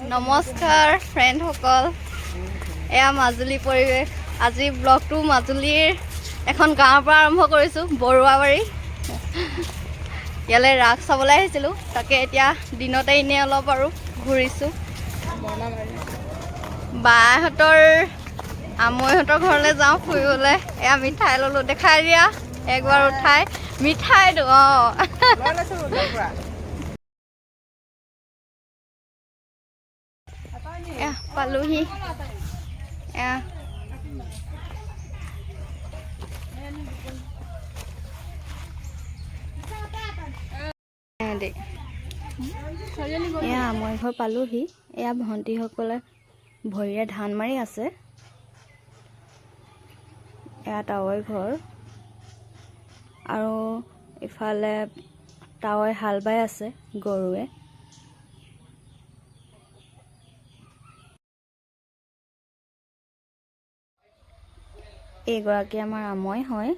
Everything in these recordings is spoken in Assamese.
নমস্কাৰ ফ্ৰেণ্ডসকল, এয়া মাজুলী পৰিৱেশ। আজি ব্লগটো মাজুলীৰ এখন গাঁৱৰ পৰা আৰম্ভ কৰিছোঁ, বৰুৱাবাৰী। ইয়ালৈ ৰাস চাবলৈ আহিছিলোঁ, তাকে এতিয়া দিনতে এনেই অলপ আৰু ঘূৰিছোঁ। বাহঁতৰ আমৈহঁতৰ ঘৰলৈ যাওঁ ফুৰিবলৈ। এয়া মিঠাই ল'লোঁ, দেখাই দিয়া একবাৰ উঠাই মিঠাইটো। পালোহি এয়া মই ঘৰ পালোহি। এয়া ভণ্টিসকলে ভৰিৰে ধান মাৰি আছে। এয়া তাৱৈ ঘৰ, আৰু ইফালে তাৱৈ হাল বাই আছে গৰুৱে। এইগৰাকী আমাৰ আমৈ হয়,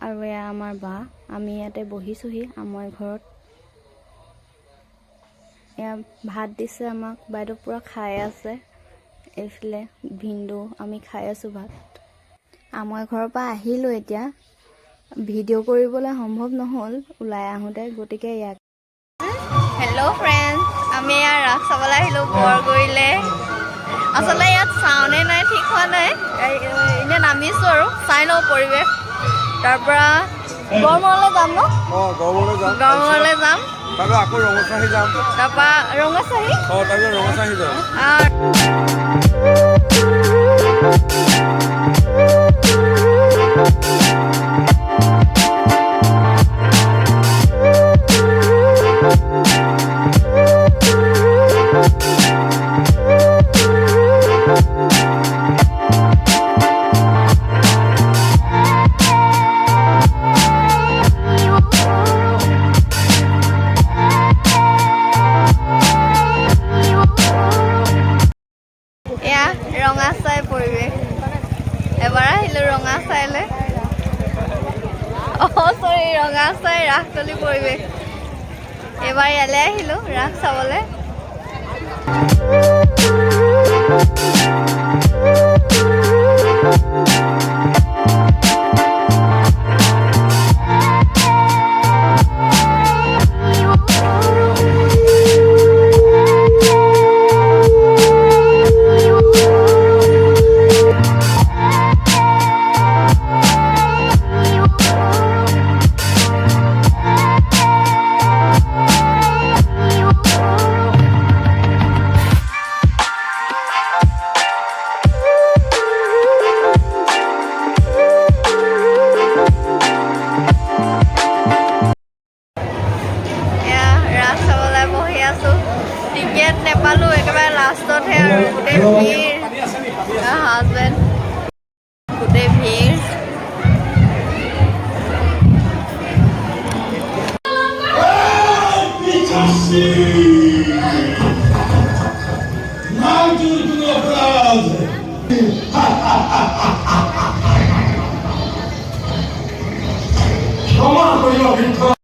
আৰু এয়া আমাৰ বা। আমি ইয়াতে বহিছোহি আমৈ ঘৰত। এয়া ভাত দিছে আমাক, বাইদেউ পূৰা খাই আছে। এইফালে ভিন্দু, আমি খাই আছোঁ ভাত। আমৈ ঘৰৰ পৰা আহিলোঁ, এতিয়া ভিডিঅ' কৰিবলৈ সম্ভৱ নহ'ল ওলাই আহোঁতে, গতিকে ইয়াক। হেল্ল' ফ্ৰেণ্ড, আমি এয়া ৰাস চাবলৈ আহিলোঁ বৰগুৰিলৈ। আচলতে ইয়াত চাওনে নাই ঠিক হোৱা নাই, এনেই নামিছোঁ আৰু চাই লওঁ পৰিৱেশ। তাৰপৰা গড়মূৰলৈ যাম ন? গড়মূৰলৈ যাম, আকৌ ৰঙচাহি যাম, তাৰপৰা ৰঙচাহি তাৰপিছত ৰঙচাহি যাম। এয়া ৰঙাচাই পৰিৱেশ। এবাৰ আহিলোঁ ৰঙাচাইলৈ। চৰি, ৰঙাচাই ৰাসতলী পৰিৱেশ। এইবাৰ ইয়ালৈ আহিলোঁ ৰাস চাবলৈ। টিকেট নেপালোঁ, একেবাৰে লাষ্টতহে আৰু। গোটেই ভিৰ, হাজবেণ্ড গোটেই ভিৰ। ক্ষমা কৰিব।